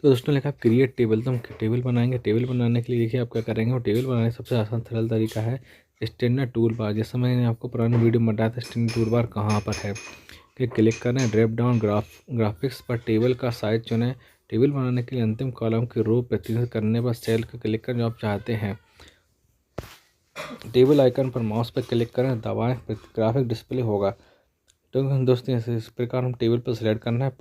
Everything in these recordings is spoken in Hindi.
तो दोस्तों लिखा क्रिएट टेबल, तो हम टेबल बनाएंगे। टेबल बनाने के लिए देखिए आप क्या करेंगे, और टेबल बनाने का सबसे आसान सरल तरीका है स्टैंडर्ड टूल बार। जैसे मैंने आपको पुरानी वीडियो में बताया था स्टैंडर्ड टूल बार कहाँ पर है, कि क्लिक करें, ड्रॉप डाउन ग्राफिक्स पर टेबल का साइज चुनें। टेबल बनाने के लिए अंतिम कॉलम की रो प्रतिनिधित्व करने पर सेल का क्लिक करें जो आप चाहते हैं। टेबल आइकन पर माउस पर क्लिक करें, दबाएं, ग्राफिक डिस्प्ले होगा। तो दोस्तों इस प्रकार हम टेबल पर सिलेक्ट करना है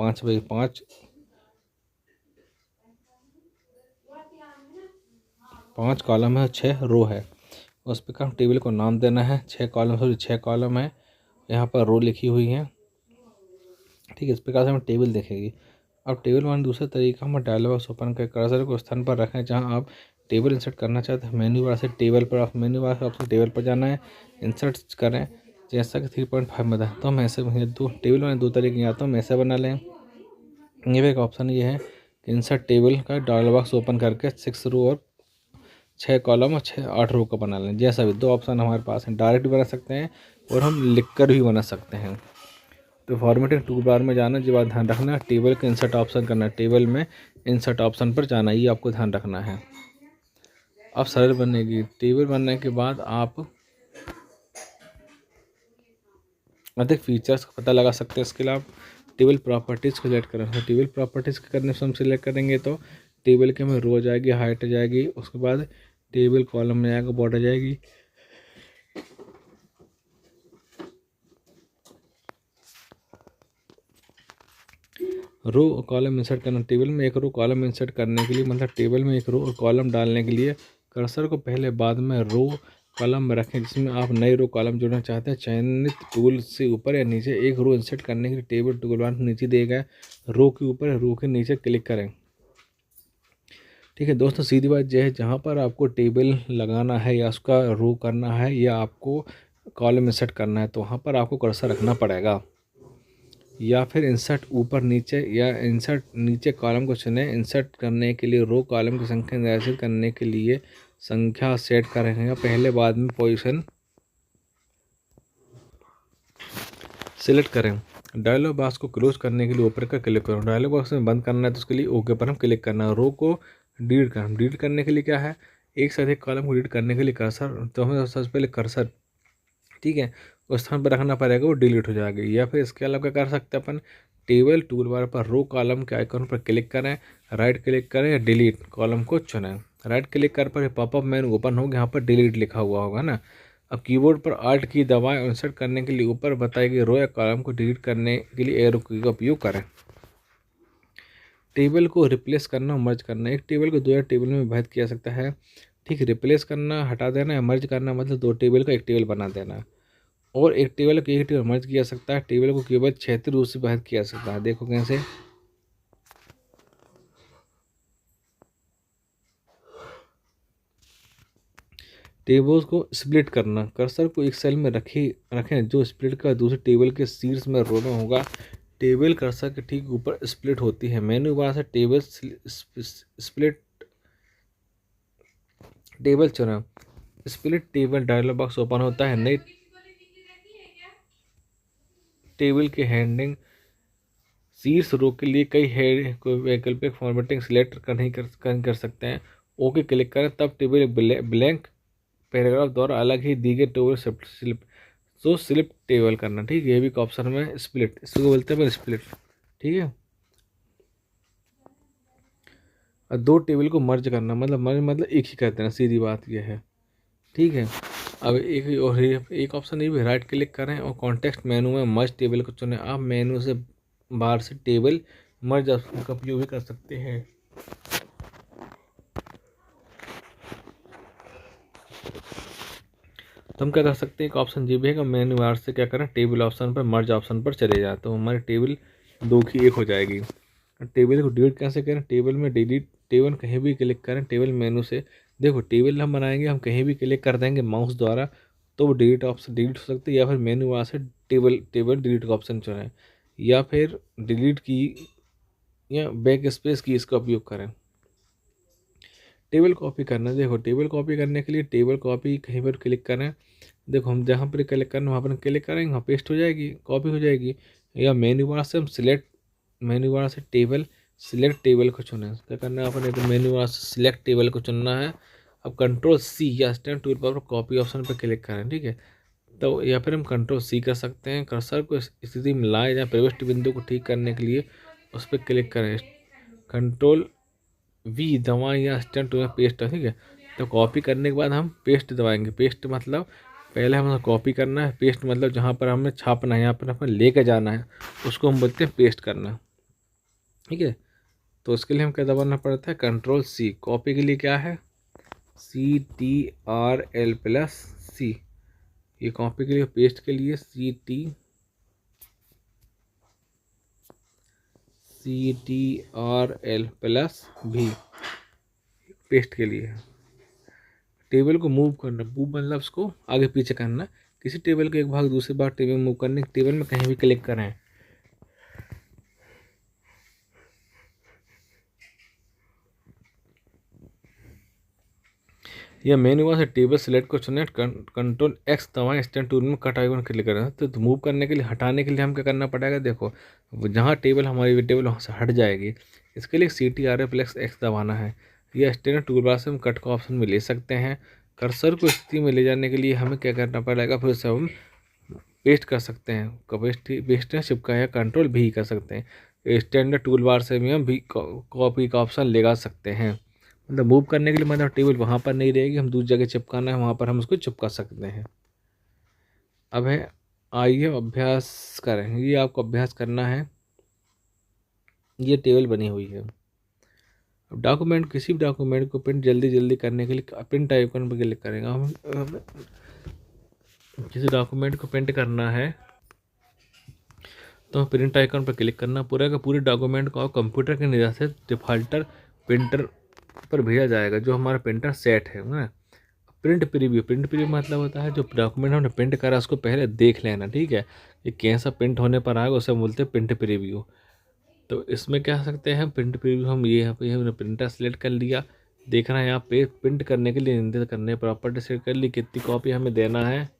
5 कॉलम है, 6 रो है। उस प्रकार हम टेबल को नाम देना है। 6 कॉलम है, यहाँ पर रो लिखी हुई है। ठीक है, इस प्रकार से हमें टेबल दिखेगी। अब टेबल बनाने दूसरा तरीका, हम डायलॉग बॉक्स ओपन कर कर्सर को स्थान पर रखें जहाँ आप टेबल इंसर्ट करना चाहते हैं। मेन्यू बार से टेबल पर, आप मेन्यू बार से आपको टेबल पर जाना है, इंसर्ट करें। जैसा कि 3.5 में था, तो हम ऐसे दो टेबल बनाने दो तरीके हैं, तो हम ऐसे बना लें। ये भी एक ऑप्शन ये है कि इंसर्ट टेबल का डायलॉग बॉक्स ओपन करके 6 रो और 6 कॉलम और 8 रो का बना लें। जैसा भी, दो ऑप्शन हमारे पास हैं, डायरेक्ट बना सकते हैं और हम लिख कर भी बना सकते हैं। तो फॉर्मेटिंग टूल बार में जाना, जो बात ध्यान रखना, टेबल का इंसर्ट ऑप्शन करना, टेबल में इंसर्ट ऑप्शन पर जाना, ये आपको ध्यान रखना है। अब सरल बनेगी। टेबल बनने के बाद आप अधिक फीचर्स का पता लगा सकते हैं। इसके लिए आप टेबल प्रॉपर्टीज़ को सिलेक्ट करें। तो टेबल प्रॉपर्टीज़ करने से हम सिलेक्ट करेंगे तो टेबल के में रो जाएगी, हाइट जाएगी, उसके बाद टेबल कॉलम में जाएगा, बॉर्डर जाएगी। रो और कॉलम इंसर्ट करना, टेबल में एक रो कॉलम इंसर्ट करने के लिए, मतलब टेबल में एक रो और कॉलम डालने के लिए कर्सर को पहले बाद में रो कॉलम में रखें जिसमें आप नई रो कॉलम जोड़ना चाहते हैं। चयनित टूल से ऊपर या नीचे एक रो इंसर्ट करने के लिए टेबल टूल बार नीचे दिए गए रो के ऊपर या रो के नीचे क्लिक करें। ठीक है दोस्तों, सीधी बात यह है, जहाँ पर आपको टेबल लगाना है या उसका रो करना है या आपको कॉलम इंसर्ट करना है, तो वहाँ पर आपको कर्सर रखना पड़ेगा। या फिर इंसर्ट ऊपर नीचे, या इंसर्ट नीचे कॉलम को चुनें। इंसर्ट करने के लिए रो कॉलम की संख्या निर्धारित करने के लिए संख्या सेट करेंगे, पहले बाद में पोजीशन सिलेक्ट करें। डायलॉग बॉक्स को क्लोज करने के लिए ऊपर का क्लिक करो। डायलॉग बॉक्स में बंद करना है तो उसके लिए ओके पर हम क्लिक करना है। रो को डिलीट करना, डिलीट करने के लिए क्या है, एक से अधिक कॉलम को डिलीट करने के लिए कर्सर, तो हमें सबसे पहले कर्सर, ठीक है, उस स्थान पर रखना पड़ेगा, वो डिलीट हो जाएगी। या फिर इसके अलावा क्या कर सकते हैं अपन, टेबल टूल बार पर रो कॉलम के आइकन पर क्लिक करें, राइट क्लिक करें या डिलीट कॉलम को चुनें। राइट क्लिक कर पर पॉपअप मेनू ओपन होगा, यहाँ पर डिलीट लिखा हुआ होगा ना। अब कीबोर्ड पर आल्ट की दबाएं और इंसर्ट करने के लिए ऊपर बताई गई रो या कॉलम को डिलीट करने के लिए एरो की का उपयोग करें। टेबल को रिप्लेस करना, मर्ज करना, एक टेबल को दो या टेबल में विभाजित किया सकता है। ठीक, रिप्लेस करना, हटा देना, या मर्ज करना मतलब दो टेबल का एक टेबल बना देना। और एक टेबल को एक टेबल मर्ज किया सकता है। टेबल को केवल क्षैतिज रूप से विभाजित किया सकता है। देखो कैसे, टेबल्स को स्प्लिट करना, कर्सर को एक सेल में रखें जो स्प्लिट का दूसरे टेबल के शीर्ष में रो में होगा। टेबल कर्सर के ठीक ऊपर स्प्लिट होती है। मेन्यू बार से टेबल स्प्लिट टेबल चुना, split table dialog box open होता है। नई टेबल के हैंडिंग शीर्ष रो के लिए कई वैकल्पिक फॉर्मेटिंग सिलेक्ट कर सकते हैं। ओके क्लिक करें, तब टेबल ब्लैंक पैराग्राफ द्वारा अलग ही दी गई टेबल स्लिप टेबल करना। ठीक है, ये भी एक ऑप्शन में स्प्लिट, इसको बोलते हैं स्प्लिट। ठीक है, और दो टेबल को मर्ज करना, मतलब एक ही करते हैं, सीधी बात यह है। ठीक है, अब एक ऑप्शन ये भी, राइट क्लिक करें और कॉन्टेक्स्ट मेनू में मर्ज टेबल को चुनें। आप मेनू से बाहर से टेबल मर्ज ऑप्शन का उपयोग भी कर सकते हैं। तो हम क्या कर सकते हैं, एक ऑप्शन ये भी है कि मेन्यू बार से क्या करें, टेबल ऑप्शन पर मर्ज ऑप्शन पर चले जाए, तो हमारी टेबल दो की एक हो जाएगी। टेबल को डिलीट कैसे करें, टेबल में डिलीट टेबल कहीं भी क्लिक करें, टेबल मेनू से देखो टेबल हम बनाएंगे, हम कहीं भी क्लिक कर देंगे माउस द्वारा तो वो डिलीट ऑप्शन डिलीट हो सकती है। या फिर मेन्यू बार से टेबल डिलीट का ऑप्शन चुनें, या फिर डिलीट की या बैक स्पेस की इसका उपयोग करें। टेबल कॉपी करना, देखो टेबल कॉपी करने के लिए टेबल कॉपी कहीं पर क्लिक करें। देखो हम जहाँ पर क्लिक करना वहाँ पर क्लिक करेंगे, वहाँ पेस्ट हो जाएगी, कॉपी हो जाएगी। या मेन्यू बार से हम सिलेक्ट, मेन्यू बार से टेबल सिलेक्ट टेबल को चुनें। क्या करना है आपने, तो मेन्यू बार से सिलेक्ट टेबल को चुनना है। अब कंट्रोल सी या स्टैंड टूल पर कॉपी ऑप्शन पर क्लिक करें, ठीक है। तो या फिर हम कंट्रोल सी कर सकते हैं। कर्सर को स्थिति में लाएं या प्रविष्ट बिंदु को ठीक करने के लिए उस पर क्लिक करें। कंट्रोल वी दबाएं या स्टैंड टूल में पेस्ट, ठीक है। तो कॉपी करने के बाद हम पेस्ट दबाएंगे। पेस्ट मतलब पहले हमें कॉपी करना है, पेस्ट मतलब जहाँ पर हमें छापना है, यहाँ पर हमें लेके जाना है, उसको हम बोलते हैं पेस्ट करना, ठीक है। तो उसके लिए हम क्या दबाना पड़ता है, कंट्रोल सी। कॉपी के लिए क्या है, CTRL+C। ये कॉपी के लिए, पेस्ट के लिए CTRL+V, पेस्ट के लिए। टेबल को मूव करना, मूव मतलब उसको आगे पीछे करना। किसी टेबल के एक भाग दूसरे भाग टेबल मूव करने, टेबल में कहीं भी क्लिक करें। या मेन्यू बार से टेबल सेलेक्ट को चुनें, कंट्रोल एक्स दबाएं, स्टैंड टूल में कट आइकन क्लिक करें। तो मूव करने के लिए, हटाने के लिए हम क्या करना पड़ेगा, देखो जहाँ टेबल हमारी टेबल वहाँ से हट जाएगी। इसके लिए CTRL+X दबाना है। या स्टैंड टूल बार से हम कट का ऑप्शन में ले सकते हैं। कर्सर को स्थिति में ले जाने के लिए हमें क्या करना पड़ेगा, फिर से हम पेस्ट कर सकते हैं। पेस्ट चिपका या कंट्रोल भी कर सकते हैं। स्टैंडर्ड टूल बार से भी हम भी कॉपी का ऑप्शन लगा सकते हैं। मतलब मूव करने के लिए, मतलब टेबल वहाँ पर नहीं रहेगी, हम दूसरी जगह चिपकाना है वहाँ पर हम उसको चिपका सकते हैं। अब है, आइए अभ्यास करें। ये आपको अभ्यास करना है। ये टेबल बनी हुई है। अब डॉक्यूमेंट, किसी भी डॉक्यूमेंट को प्रिंट जल्दी जल्दी करने के लिए प्रिंट आइकन पर क्लिक करेंगे। हम किसी डॉक्यूमेंट को प्रिंट करना है तो प्रिंट आइकन पर क्लिक करना। पूरे का पूरे डॉक्यूमेंट को कंप्यूटर के निगाह से डिफॉल्टर प्रिंटर पर भेजा जाएगा, जो हमारा प्रिंटर सेट है ना। प्रिंट प्रीव्यू, प्रिंट प्रीव्यू मतलब होता है जो डॉक्यूमेंट हमने प्रिंट करा उसको पहले देख लेना, ठीक है। ये कैसा प्रिंट होने पर आएगा उसे बोलते हैं प्रिंट प्रीव्यू। तो इसमें क्या सकते हैं प्रिंट प्रीव्यू, हम ये यहाँ पे हमने प्रिंटर सेलेक्ट कर लिया। देखना है यहाँ पे प्रिंट करने के लिए निर्धारित करने, प्रॉपर्टी सेलेक्ट कर ली, कितनी कॉपी हमें देना है,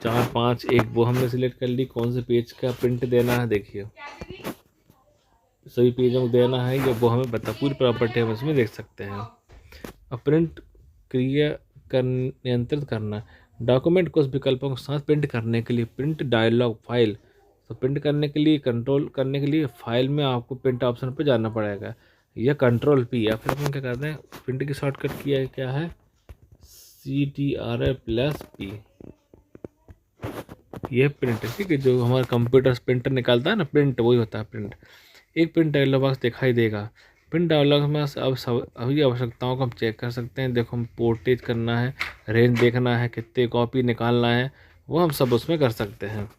4, 5, 1 वो हमने सिलेक्ट कर ली। कौन से पेज का प्रिंट देना है, देखिए सभी पेजों को देना है, या वो हमें बता, पूरी प्रॉपर्टी हम इसमें देख सकते हैं। अब प्रिंट क्रिया कर नियंत्रित करना, डॉक्यूमेंट को उस विकल्पों के साथ प्रिंट करने के लिए प्रिंट डायलॉग फाइल। तो प्रिंट करने के लिए, कंट्रोल करने के लिए फाइल में आपको प्रिंट ऑप्शन पर जाना पड़ेगा, या कंट्रोल P, या फिर अपन क्या करते हैं, प्रिंट की शॉर्टकट किया क्या है, CTRL+P। ये प्रिंट है, ठीक है। जो हमारा कंप्यूटर प्रिंटर निकालता है ना प्रिंट, वही होता है प्रिंट। एक प्रिंट डायलॉग बॉक्स दिखाई देगा। प्रिंट डायलॉग में अब अभी आवश्यकताओं को हम चेक कर सकते हैं। देखो हम पोर्टेज करना है, रेंज देखना है, कितने कॉपी निकालना है, वो हम सब उसमें कर सकते हैं।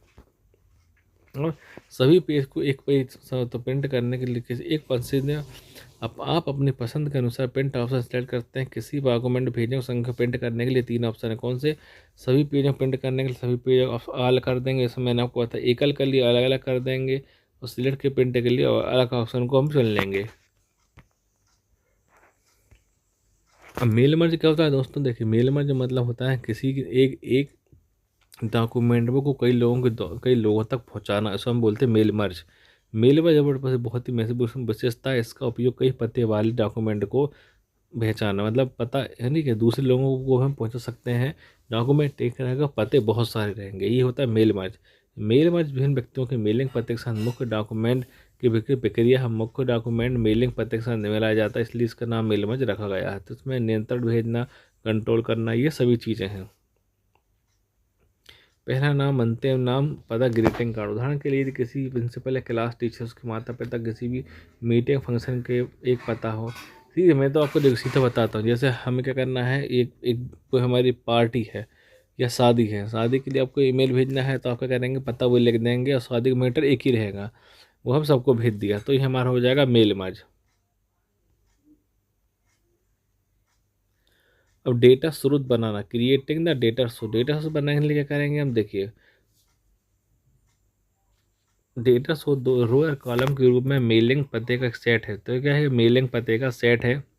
और सभी पेज को एक पेज तो प्रिंट करने के लिए किसी एक पसंद में आप अपनी पसंद के अनुसार प्रिंट ऑप्शन सेलेक्ट करते हैं। किसी डॉक्यूमेंट भेजने को संख्या प्रिंट करने के लिए 3 ऑप्शन है। कौन से, सभी पेजों प्रिंट करने के लिए सभी पेज अलग कर देंगे, इसमें मैंने आपको बताया। एकल के लिए अलग अलग कर देंगे, और सिलेक्ट के प्रिंट के लिए अलग ऑप्शन को हम चुन लेंगे। अब मेल मर्ज क्या होता है दोस्तों, देखिए मेल मर्ज मतलब होता है किसी की एक डॉक्यूमेंट को कई लोगों तक पहुंचाना, इसको हम बोलते हैं मेल मर्ज। मेल मर्ज बहुत ही महत्वपूर्ण विशेषता है। इसका उपयोग कई पते वाले डॉक्यूमेंट को पहचाना, मतलब पता है नहीं कि दूसरे लोगों को हम पहुंचा सकते हैं। डॉक्यूमेंट एक रहेगा, पते बहुत सारे रहेंगे, ये होता है मेल मर्ज। मेल मर्ज विभिन्न व्यक्तियों के मेलिंग पते के साथ मुख्य डॉक्यूमेंट की प्रक्रिया हम मुख्य डॉक्यूमेंट मेलिंग पते के साथ मिलाया जाता है, इसलिए इसका नाम मेल मर्ज रखा गया है। तो इसमें नियंत्रण भेजना, कंट्रोल करना, ये सभी चीज़ें हैं। पहला नाम, अंतिम नाम, पता, ग्रीटिंग कार्ड। उदाहरण के लिए किसी प्रिंसिपल या क्लास टीचर्स के माता पिता, किसी भी मीटिंग फंक्शन के एक पता हो। ठीक है, मैं तो आपको देखो सीधा बताता हूँ। जैसे हमें क्या करना है, एक एक कोई हमारी पार्टी है या शादी है, शादी के लिए आपको ईमेल भेजना है, तो आप क्या करेंगे, पता वो लिख देंगे और शादी का मैटर एक ही रहेगा, वो हम सबको भेज दिया, तो ये हमारा हो जाएगा मेल मर्ज। अब डेटा स्रोत बनाना, creating the data source. Data source बनाने के लिए क्या करेंगे हम, देखिए डेटा सोर्स दो रो और कॉलम के रूप में मेलिंग पते का एक सेट है। तो क्या है, मेलिंग पते का सेट है।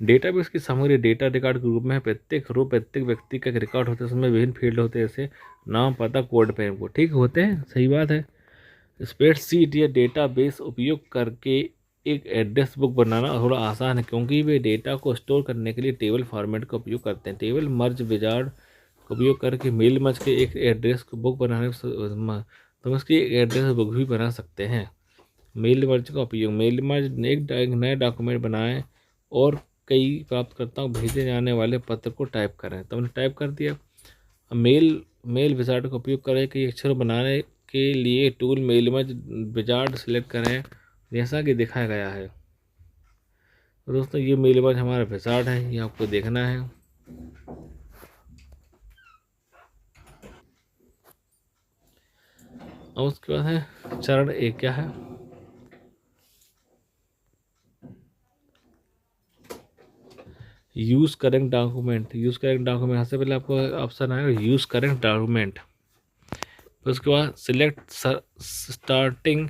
डेटाबेस की सामग्री डेटा रिकॉर्ड के रूप में है। प्रत्येक रो प्रत्येक व्यक्ति का एक रिकॉर्ड होता है, उसमें विभिन्न फील्ड होते हैं, जैसे नाम, पता, कोड पे, इनको ठीक होते हैं, सही बात है। स्प्रेडशीट या डेटाबेस उपयोग करके एक एड्रेस बुक बनाना थोड़ा आसान है, क्योंकि वे डेटा को स्टोर करने के लिए टेबल फॉर्मेट का उपयोग करते हैं। टेबल मर्ज विजार्ड का उपयोग करके मेल मर्ज के एक एड्रेस को बुक बनाने तो उसकी एक एड्रेस बुक भी बना सकते हैं। मेल मर्ज का उपयोग, मेल मर्ज एक नए डॉक्यूमेंट बनाएं और कई प्राप्तकर्ताओं को भेजे जाने वाले पत्र को टाइप करें। तो हमने टाइप कर दिया। अब मेल विजार्ड का उपयोग करें कि अक्षर बनाने के लिए tool mail merge wizard select करें, जैसा कि दिखाया गया है। तो दोस्तों ये मेल मर्ज हमारा विजार्ड है, ये आपको देखना है। और उसके बाद है चरण एक, क्या है? Use current document. Use current document सबसे पहले आपको ऑप्शन आएगा यूज़ करेंट डॉक्यूमेंट। फिर उसके बाद सिलेक्ट स्टार्टिंग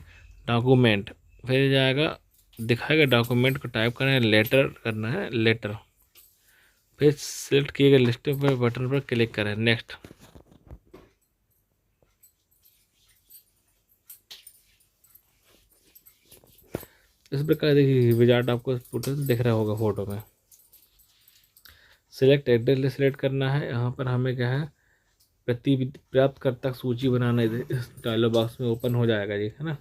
डॉक्यूमेंट, फिर जाएगा दिखाएगा डॉक्यूमेंट को टाइप करना है, लेटर करना है, लेटर। फिर सिलेक्ट किए गए लिस्ट पर बटन पर क्लिक करें, नेक्स्ट। इस प्रकार देखिए विजार्ड आपको फोटो दिख रहा होगा फोटो में। सिलेक्ट एड्रेस सिलेक्ट करना है, यहाँ पर हमें क्या है प्रति प्राप्तकर्ता सूची बनाना है। इस डायलॉग बॉक्स में ओपन हो जाएगा ये, है ना।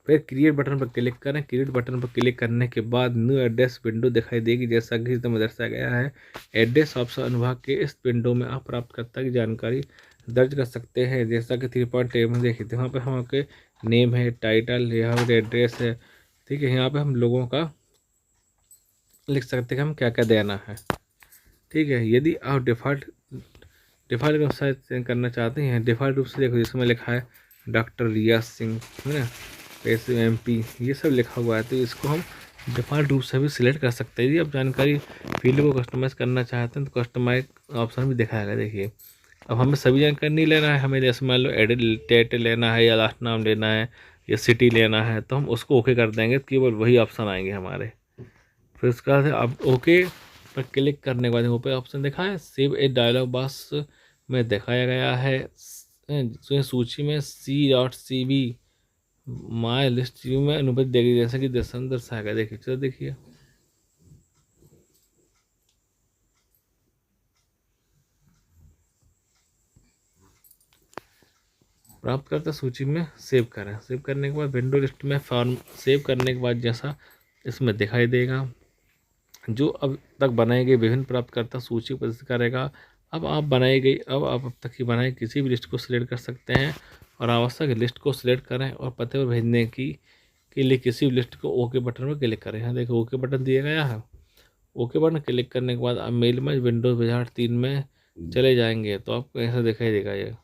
फिर क्रिएट बटन पर क्लिक करें। क्रिएट बटन पर क्लिक करने के बाद न्यू एड्रेस विंडो दिखाई देगी, जैसा कि इसमें दर्शाया गया है। एड्रेस ऑप्शन अनुभाग के इस विंडो में आप प्राप्तकर्ता की जानकारी दर्ज कर सकते हैं, जैसा कि 3.10 में देखिए वहाँ पर हम आपके नेम है, टाइटल, यहाँ पर एड्रेस है, ठीक है। यहाँ पर हम लोगों का लिख सकते हैं हम क्या क्या देना है, ठीक है। यदि आप डिफ़ॉल्ट वेबसाइट चेंज करना चाहते हैं, डिफ़ॉल्ट रूप से देखो जिसमें लिखा है डॉक्टर रिया सिंह, है ना, SMP, ये सब लिखा हुआ है, तो इसको हम डिफ़ॉल्ट रूप से भी सिलेक्ट कर सकते हैं। यदि आप जानकारी फील्ड को कस्टमाइज़ करना चाहते हैं तो कस्टमाइज ऑप्शन भी दिखाएगा। देखिए अब हमें सभी जानकारी नहीं लेना है, हमें जैसे मान लो एडिट डेट लेना है या लास्ट नाम लेना है या सिटी लेना है, तो हम उसको ओके कर देंगे, केवल वही ऑप्शन आएंगे हमारे। फिर उसके बाद आप ओके पर क्लिक करने के बाद ऊपर ऑप्शन दिखा है सेव ए डायलॉग बॉक्स में दिखाया गया है सूची में C.CV माई लिस्ट व्यू में अनुबंध देगी, जैसा कि दर्शाया गया। देखिए चलो देखिए प्राप्तकर्ता सूची में सेव करें। सेव करने के बाद विंडो लिस्ट में फॉर्म सेव करने के बाद जैसा इसमें दिखाई देगा, जो अब तक बनाई गई विभिन्न प्राप्तकर्ता सूची प्रदर्शित करेगा। अब आप तक की बनाई किसी भी लिस्ट को सिलेक्ट कर सकते हैं और आवश्यक लिस्ट को सिलेक्ट करें और पते पर भेजने के लिए किसी भी लिस्ट को ओके बटन पर क्लिक करें। यहाँ देखो ओके बटन दिया गया है। ओके बटन क्लिक करने के बाद आप मेल में विंडोज विजार्ड 3 में चले जाएंगे तो आपको ऐसा दिखाई देगा ये।